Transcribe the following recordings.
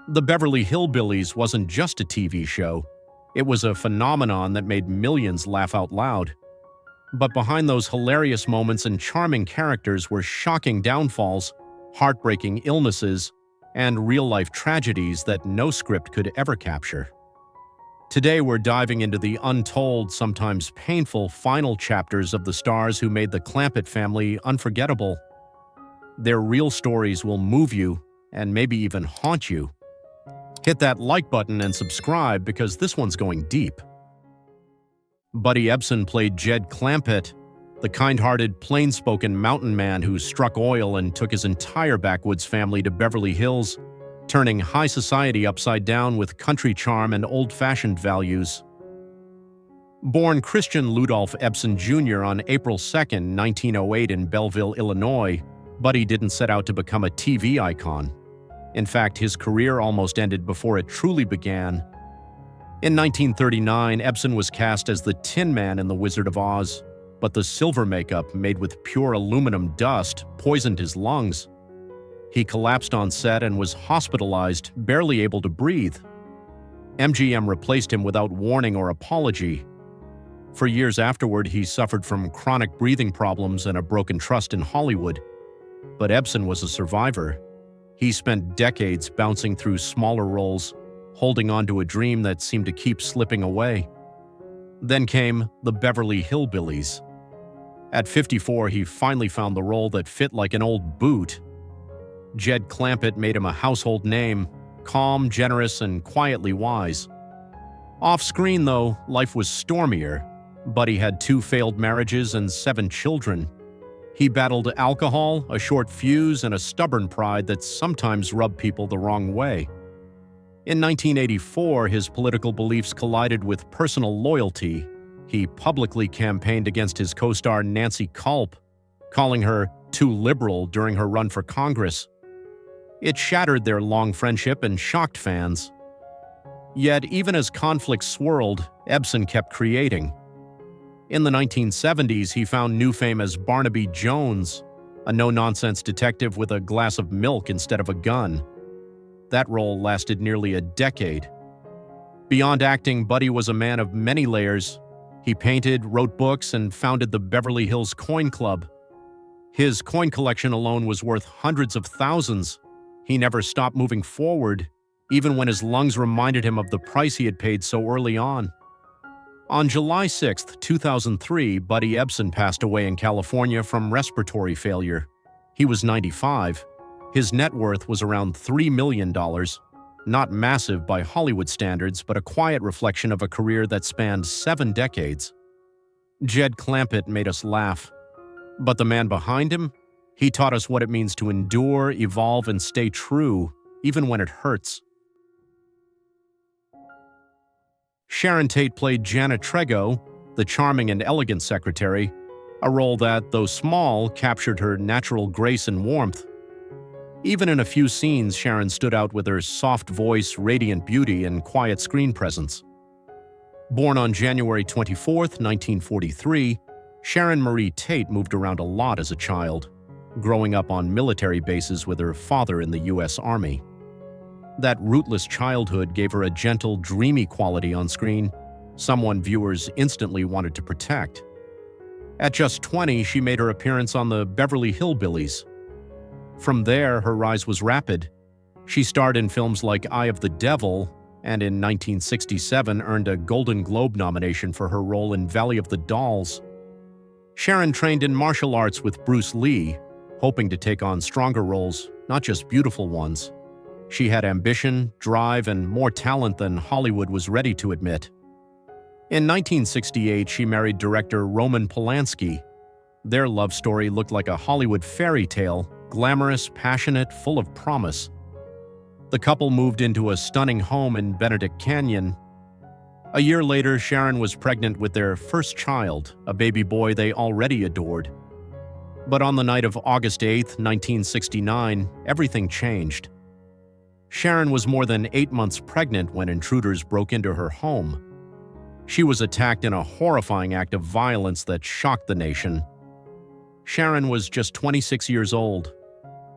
The Beverly Hillbillies wasn't just a TV show. It was a phenomenon that made millions laugh out loud. But behind those hilarious moments and charming characters were shocking downfalls, heartbreaking illnesses, and real-life tragedies that no script could ever capture. Today we're diving into the untold, sometimes painful, final chapters of the stars who made the Clampett family unforgettable. Their real stories will move you and maybe even haunt you. Hit that like button and subscribe because this one's going deep. Buddy Ebsen played Jed Clampett, the kind-hearted, plain-spoken mountain man who struck oil and took his entire backwoods family to Beverly Hills, turning high society upside down with country charm and old-fashioned values. Born Christian Ludolph Ebsen Jr. on April 2, 1908 in Belleville, Illinois, Buddy didn't set out to become a TV icon. In fact, his career almost ended before it truly began. In 1939, Ebsen was cast as the Tin Man in The Wizard of Oz, but the silver makeup, made with pure aluminum dust, poisoned his lungs. He collapsed on set and was hospitalized, barely able to breathe. MGM replaced him without warning or apology. For years afterward, he suffered from chronic breathing problems and a broken trust in Hollywood. But Ebsen was a survivor. He spent decades bouncing through smaller roles, holding on to a dream that seemed to keep slipping away. Then came the Beverly Hillbillies. At 54, he finally found the role that fit like an old boot. Jed Clampett made him a household name, calm, generous, and quietly wise. Off-screen, though, life was stormier. Buddy had 2 failed marriages and 7 children. He battled alcohol, a short fuse, and a stubborn pride that sometimes rubbed people the wrong way. In 1984, his political beliefs collided with personal loyalty. He publicly campaigned against his co-star Nancy Kulp, calling her too liberal during her run for Congress. It shattered their long friendship and shocked fans. Yet, even as conflicts swirled, Ebsen kept creating. In the 1970s, he found new fame as Barnaby Jones, a no-nonsense detective with a glass of milk instead of a gun. That role lasted nearly a decade. Beyond acting, Buddy was a man of many layers. He painted, wrote books, and founded the Beverly Hills Coin Club. His coin collection alone was worth hundreds of thousands. He never stopped moving forward, even when his lungs reminded him of the price he had paid so early on. On July 6, 2003, Buddy Ebsen passed away in California from respiratory failure. He was 95. His net worth was around $3 million. Not massive by Hollywood standards, but a quiet reflection of a career that spanned 7 decades. Jed Clampett made us laugh. But the man behind him? He taught us what it means to endure, evolve, and stay true, even when it hurts. Sharon Tate played Janet Trego, the charming and elegant secretary, a role that, though small, captured her natural grace and warmth. Even in a few scenes, Sharon stood out with her soft voice, radiant beauty, and quiet screen presence. Born on January 24, 1943, Sharon Marie Tate moved around a lot as a child, growing up on military bases with her father in the U.S. Army. That rootless childhood gave her a gentle, dreamy quality on screen, someone viewers instantly wanted to protect. At just 20, she made her appearance on the Beverly Hillbillies. From there, her rise was rapid. She starred in films like Eye of the Devil, and in 1967 earned a Golden Globe nomination for her role in Valley of the Dolls. Sharon trained in martial arts with Bruce Lee, hoping to take on stronger roles, not just beautiful ones. She had ambition, drive, and more talent than Hollywood was ready to admit. In 1968, she married director Roman Polanski. Their love story looked like a Hollywood fairy tale, glamorous, passionate, full of promise. The couple moved into a stunning home in Benedict Canyon. A year later, Sharon was pregnant with their first child, a baby boy they already adored. But on the night of August 8, 1969, everything changed. Sharon was more than 8 months pregnant when intruders broke into her home. She was attacked in a horrifying act of violence that shocked the nation. Sharon was just 26 years old.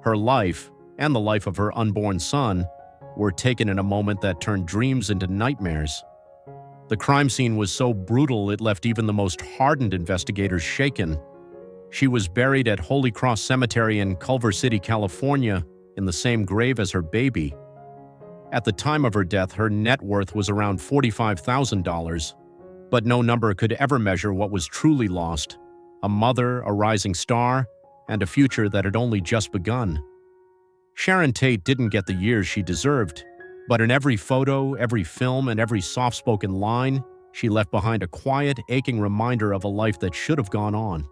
Her life, and the life of her unborn son, were taken in a moment that turned dreams into nightmares. The crime scene was so brutal it left even the most hardened investigators shaken. She was buried at Holy Cross Cemetery in Culver City, California, in the same grave as her baby. At the time of her death, her net worth was around $45,000, but no number could ever measure what was truly lost: a mother, a rising star, and a future that had only just begun. Sharon Tate didn't get the years she deserved, but in every photo, every film, and every soft-spoken line, she left behind a quiet, aching reminder of a life that should have gone on.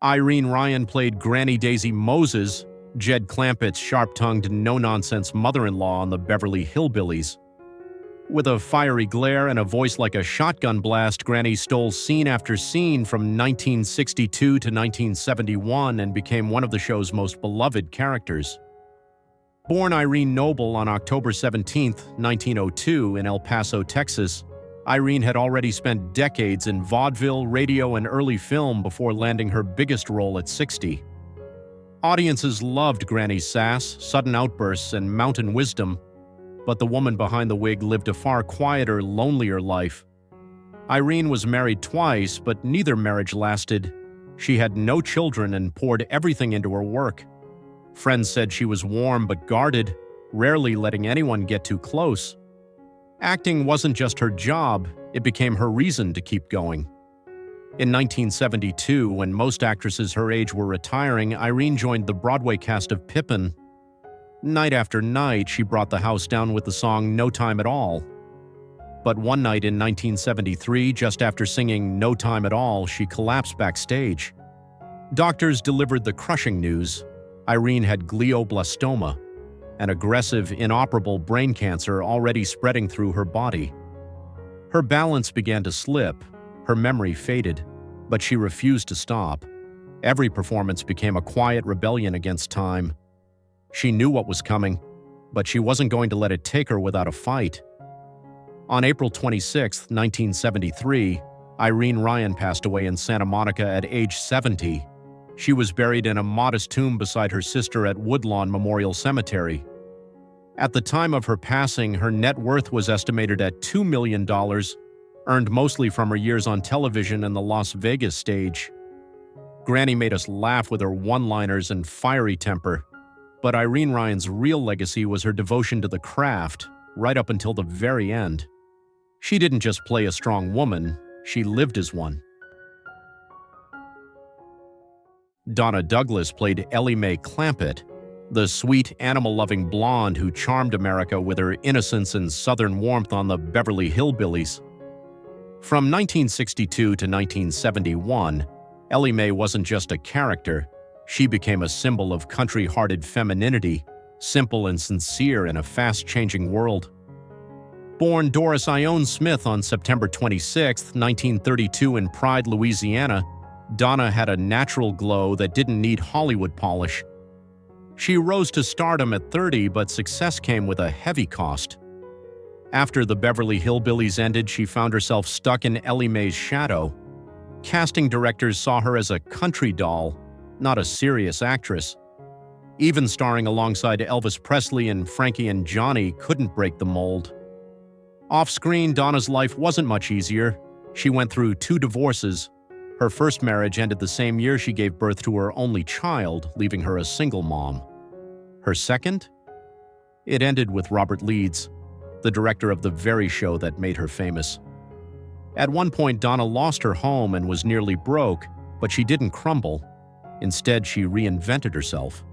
Irene Ryan played Granny Daisy Moses, Jed Clampett's sharp-tongued, no-nonsense mother-in-law on the Beverly Hillbillies. With a fiery glare and a voice like a shotgun blast, Granny stole scene after scene from 1962 to 1971 and became one of the show's most beloved characters. Born Irene Noble on October 17, 1902, in El Paso, Texas, Irene had already spent decades in vaudeville, radio, and early film before landing her biggest role at 60. Audiences loved Granny's sass, sudden outbursts, and mountain wisdom, but the woman behind the wig lived a far quieter, lonelier life. Irene was married twice, but neither marriage lasted. She had no children and poured everything into her work. Friends said she was warm but guarded, rarely letting anyone get too close. Acting wasn't just her job, it became her reason to keep going. In 1972, when most actresses her age were retiring, Irene joined the Broadway cast of Pippin. Night after night, she brought the house down with the song No Time at All. But one night in 1973, just after singing No Time at All, she collapsed backstage. Doctors delivered the crushing news: Irene had glioblastoma, an aggressive, inoperable brain cancer already spreading through her body. Her balance began to slip, her memory faded, but she refused to stop. Every performance became a quiet rebellion against time. She knew what was coming, but she wasn't going to let it take her without a fight. On April 26, 1973, Irene Ryan passed away in Santa Monica at age 70. She was buried in a modest tomb beside her sister at Woodlawn Memorial Cemetery. At the time of her passing, her net worth was estimated at $2 million, earned mostly from her years on television and the Las Vegas stage. Granny made us laugh with her one-liners and fiery temper, but Irene Ryan's real legacy was her devotion to the craft, right up until the very end. She didn't just play a strong woman, she lived as one. Donna Douglas played Ellie Mae Clampett, the sweet, animal-loving blonde who charmed America with her innocence and southern warmth on the Beverly Hillbillies. From 1962 to 1971, Ellie Mae wasn't just a character. She became a symbol of country-hearted femininity, simple and sincere in a fast-changing world. Born Doris Ione Smith on September 26, 1932 in Pride, Louisiana, Donna had a natural glow that didn't need Hollywood polish. She rose to stardom at 30, but success came with a heavy cost. After the Beverly Hillbillies ended, she found herself stuck in Ellie Mae's shadow. Casting directors saw her as a country doll, not a serious actress. Even starring alongside Elvis Presley and Frankie and Johnny couldn't break the mold. Off-screen, Donna's life wasn't much easier. She went through 2 divorces. Her first marriage ended the same year she gave birth to her only child, leaving her a single mom. Her second? It ended with Robert Leeds, the director of the very show that made her famous. At one point, Donna lost her home and was nearly broke, but she didn't crumble. Instead, she reinvented herself.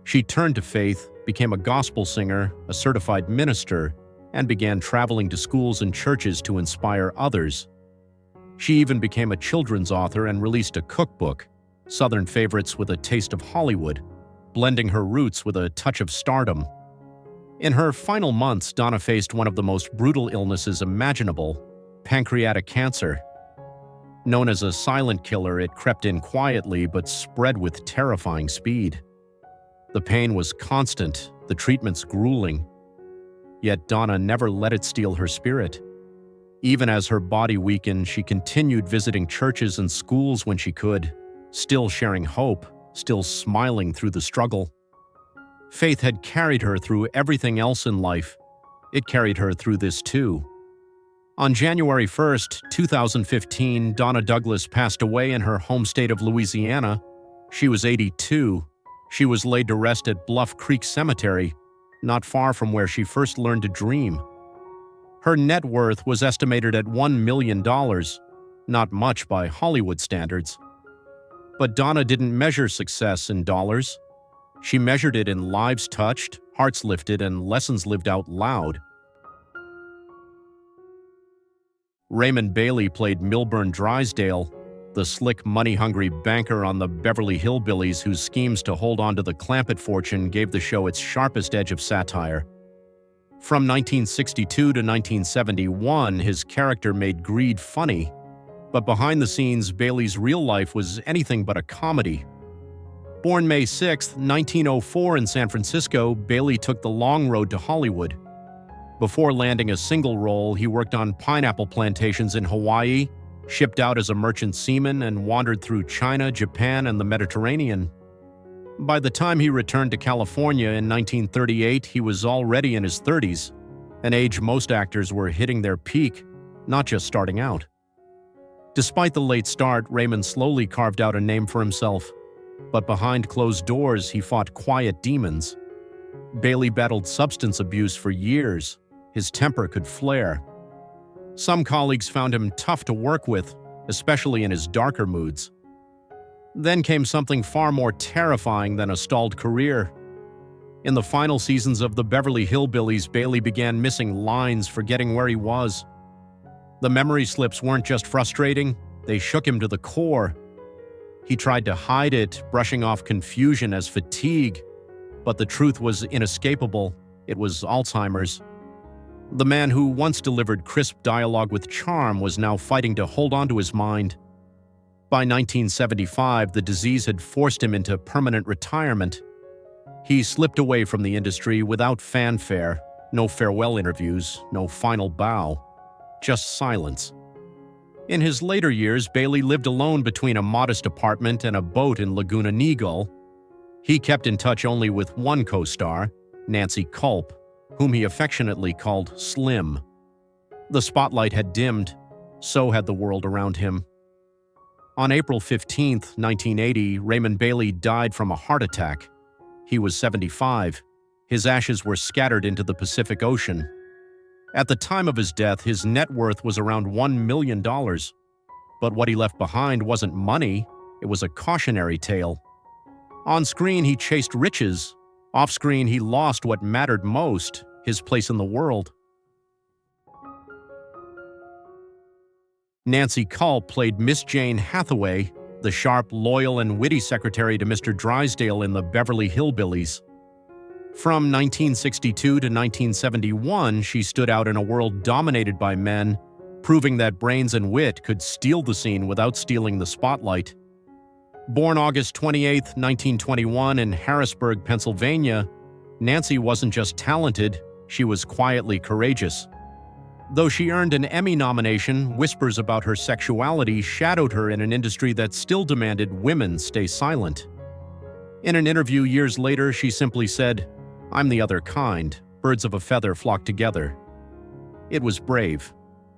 She turned to faith, became a gospel singer, a certified minister, and began traveling to schools and churches to inspire others. She even became a children's author and released a cookbook, Southern Favorites with a Taste of Hollywood, blending her roots with a touch of stardom. In her final months, Donna faced one of the most brutal illnesses imaginable: pancreatic cancer. Known as a silent killer, it crept in quietly but spread with terrifying speed. The pain was constant, the treatments grueling. Yet Donna never let it steal her spirit. Even as her body weakened, she continued visiting churches and schools when she could, still sharing hope, still smiling through the struggle. Faith had carried her through everything else in life. It carried her through this too. On January 1st, 2015, Donna Douglas passed away in her home state of Louisiana. She was 82. She was laid to rest at Bluff Creek Cemetery, not far from where she first learned to dream. Her net worth was estimated at $1 million, not much by Hollywood standards. But Donna didn't measure success in dollars. She measured it in lives touched, hearts lifted, and lessons lived out loud. Raymond Bailey played Milburn Drysdale, the slick, money-hungry banker on the Beverly Hillbillies whose schemes to hold on to the Clampett fortune gave the show its sharpest edge of satire. From 1962 to 1971, his character made greed funny, but behind the scenes, Bailey's real life was anything but a comedy. Born May 6, 1904 in San Francisco, Bailey took the long road to Hollywood. Before landing a single role, he worked on pineapple plantations in Hawaii, shipped out as a merchant seaman, and wandered through China, Japan, and the Mediterranean. By the time he returned to California in 1938, he was already in his 30s, an age most actors were hitting their peak, not just starting out. Despite the late start, Raymond slowly carved out a name for himself, but behind closed doors, he fought quiet demons. Bailey battled substance abuse for years. His temper could flare. Some colleagues found him tough to work with, especially in his darker moods. Then came something far more terrifying than a stalled career. In the final seasons of the Beverly Hillbillies, Bailey began missing lines, forgetting where he was. The memory slips weren't just frustrating, they shook him to the core. He tried to hide it, brushing off confusion as fatigue, but the truth was inescapable. It was Alzheimer's. The man who once delivered crisp dialogue with charm was now fighting to hold on to his mind. By 1975, the disease had forced him into permanent retirement. He slipped away from the industry without fanfare, no farewell interviews, no final bow, just silence. In his later years, Bailey lived alone between a modest apartment and a boat in Laguna Niguel. He kept in touch only with one co-star, Nancy Kulp, whom he affectionately called Slim. The spotlight had dimmed, so had the world around him. On April 15, 1980, Raymond Bailey died from a heart attack. He was 75. His ashes were scattered into the Pacific Ocean. At the time of his death, his net worth was around $1 million. But what he left behind wasn't money, it was a cautionary tale. On screen, he chased riches. Off-screen, he lost what mattered most, his place in the world. Nancy Kulp played Miss Jane Hathaway, the sharp, loyal, and witty secretary to Mr. Drysdale in the Beverly Hillbillies. From 1962 to 1971, she stood out in a world dominated by men, proving that brains and wit could steal the scene without stealing the spotlight. Born August 28, 1921 in Harrisburg, Pennsylvania, Nancy wasn't just talented, she was quietly courageous. Though she earned an Emmy nomination, whispers about her sexuality shadowed her in an industry that still demanded women stay silent. In an interview years later, she simply said, "I'm the other kind, birds of a feather flock together." It was brave,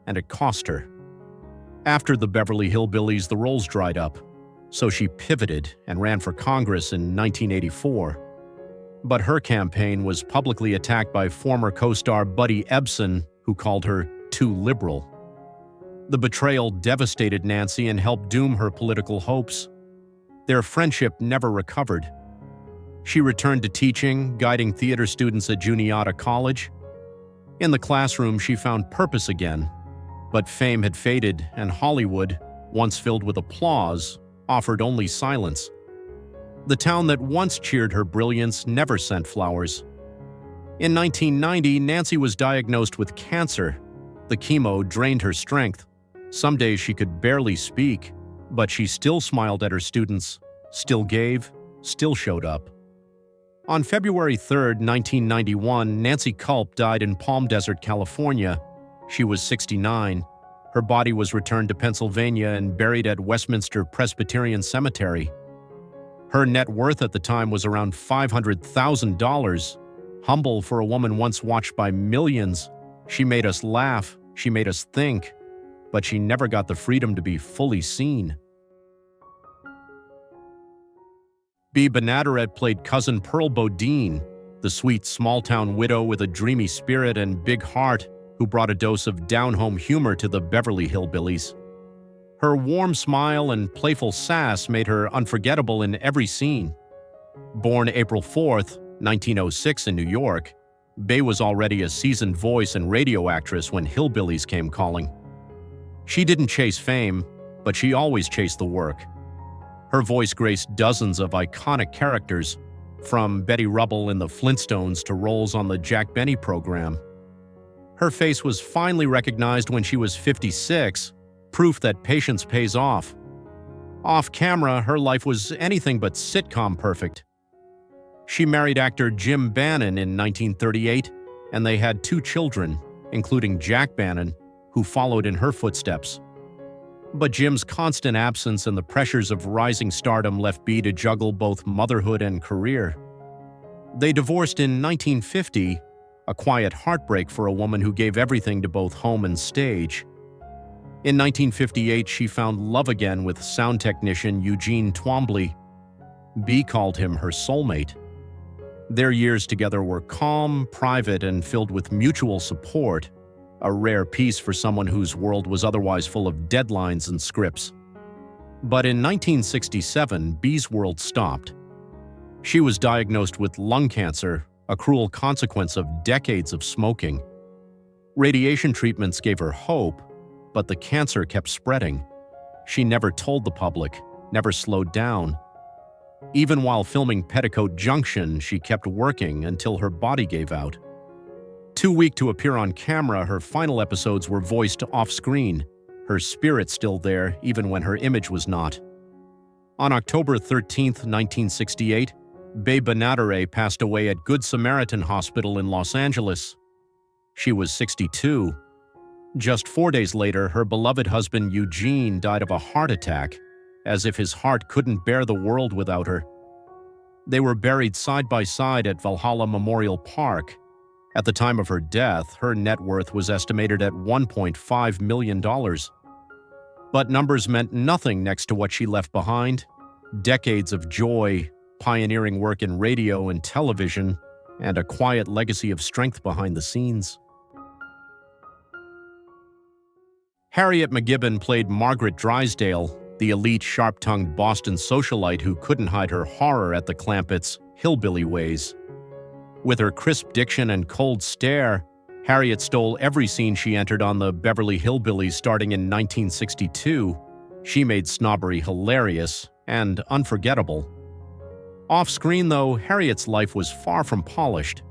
and it cost her. After the Beverly Hillbillies, the roles dried up. So she pivoted and ran for Congress in 1984. But her campaign was publicly attacked by former co-star Buddy Ebsen, who called her too liberal. The betrayal devastated Nancy and helped doom her political hopes. Their friendship never recovered. She returned to teaching, guiding theater students at Juniata College. In the classroom, she found purpose again. But fame had faded, and Hollywood, once filled with applause, offered only silence. The town that once cheered her brilliance never sent flowers. In 1990, Nancy was diagnosed with cancer. The chemo drained her strength. Some days she could barely speak, but she still smiled at her students, still gave, still showed up. On February 3, 1991, Nancy Kulp died in Palm Desert, California. She was 69. Her body was returned to Pennsylvania and buried at Westminster Presbyterian Cemetery. Her net worth at the time was around $500,000. Humble for a woman once watched by millions, she made us laugh, she made us think, but she never got the freedom to be fully seen. Bea Benaderet played cousin Pearl Bodine, the sweet small-town widow with a dreamy spirit and big heart who brought a dose of down-home humor to the Beverly Hillbillies. Her warm smile and playful sass made her unforgettable in every scene. Born April 4th, 1906 in New York, Bea was already a seasoned voice and radio actress when Hillbillies came calling. She didn't chase fame, but she always chased the work. Her voice graced dozens of iconic characters, from Betty Rubble in the Flintstones to roles on the Jack Benny program. Her face was finally recognized when she was 56, proof that patience pays off. Off camera, her life was anything but sitcom perfect. She married actor Jim Bannon in 1938, and they had 2 children, including Jack Bannon, who followed in her footsteps. But Jim's constant absence and the pressures of rising stardom left Bea to juggle both motherhood and career. They divorced in 1950, a quiet heartbreak for a woman who gave everything to both home and stage. In 1958, she found love again with sound technician Eugene Twombly. Bea called him her soulmate. Their years together were calm, private, and filled with mutual support, a rare piece for someone whose world was otherwise full of deadlines and scripts. But in 1967, Bea's world stopped. She was diagnosed with lung cancer, a cruel consequence of decades of smoking. Radiation treatments gave her hope, but the cancer kept spreading. She never told the public, never slowed down. Even while filming Petticoat Junction, she kept working until her body gave out. Too weak to appear on camera, her final episodes were voiced off-screen, her spirit still there even when her image was not. On October 13, 1968, Bea Benaderet passed away at Good Samaritan Hospital in Los Angeles. She was 62. Just 4 days later, her beloved husband Eugene died of a heart attack, as if his heart couldn't bear the world without her. They were buried side by side at Valhalla Memorial Park. At the time of her death, her net worth was estimated at $1.5 million. But numbers meant nothing next to what she left behind: decades of joy, pioneering work in radio and television, and a quiet legacy of strength behind the scenes. Harriet MacGibbon played Margaret Drysdale, the elite, sharp-tongued Boston socialite who couldn't hide her horror at the Clampetts' hillbilly ways. With her crisp diction and cold stare, Harriet stole every scene she entered on the Beverly Hillbillies starting in 1962. She made snobbery hilarious and unforgettable. Off-screen, though, Harriet's life was far from polished.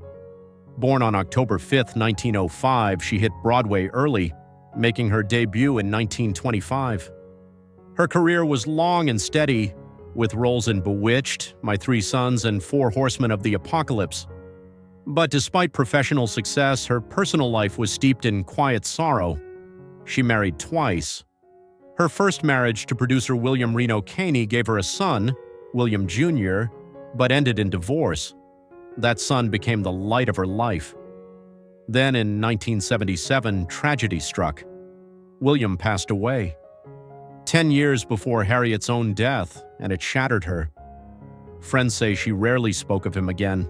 Born on October 5, 1905, she hit Broadway early, making her debut in 1925. Her career was long and steady, with roles in Bewitched, My Three Sons, and Four Horsemen of the Apocalypse. But despite professional success, her personal life was steeped in quiet sorrow. She married twice. Her first marriage to producer William Reno Caney gave her a son, William Jr., but ended in divorce. That son became the light of her life. Then in 1977, tragedy struck. William passed away. 10 years before Harriet's own death, and it shattered her. Friends say she rarely spoke of him again.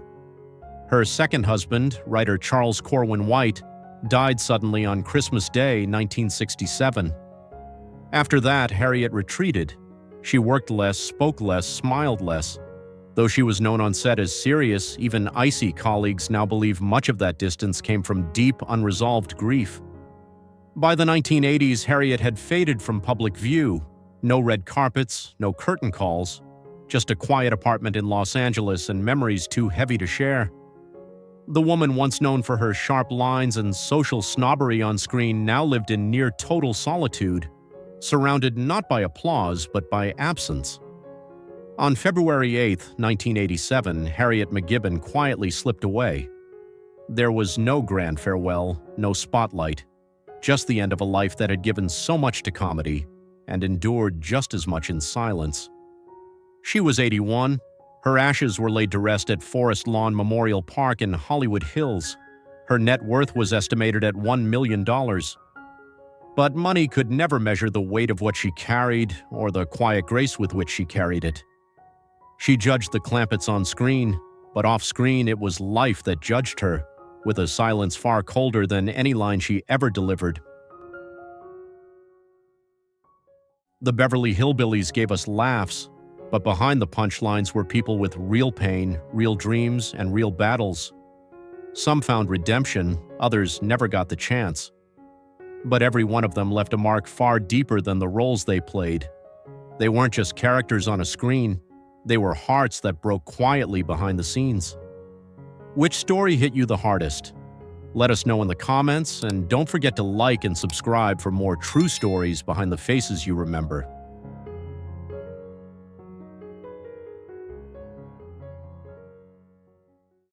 Her second husband, writer Charles Corwin White, died suddenly on Christmas Day, 1967. After that, Harriet retreated. She worked less, spoke less, smiled less. Though she was known on set as serious, even icy colleagues now believe much of that distance came from deep, unresolved grief. By the 1980s, Harriet had faded from public view. No red carpets, no curtain calls, just a quiet apartment in Los Angeles and memories too heavy to share. The woman once known for her sharp lines and social snobbery on screen now lived in near total solitude, surrounded not by applause but by absence. On February 8, 1987, Harriet MacGibbon quietly slipped away. There was no grand farewell, no spotlight, just the end of a life that had given so much to comedy and endured just as much in silence. She was 81. Her ashes were laid to rest at Forest Lawn Memorial Park in Hollywood Hills. Her net worth was estimated at $1 million. But money could never measure the weight of what she carried or the quiet grace with which she carried it. She judged the Clampetts on screen, but off-screen it was life that judged her, with a silence far colder than any line she ever delivered. The Beverly Hillbillies gave us laughs, but behind the punchlines were people with real pain, real dreams, and real battles. Some found redemption, others never got the chance. But every one of them left a mark far deeper than the roles they played. They weren't just characters on a screen, they were hearts that broke quietly behind the scenes. Which story hit you the hardest? Let us know in the comments, and don't forget to like and subscribe for more true stories behind the faces you remember.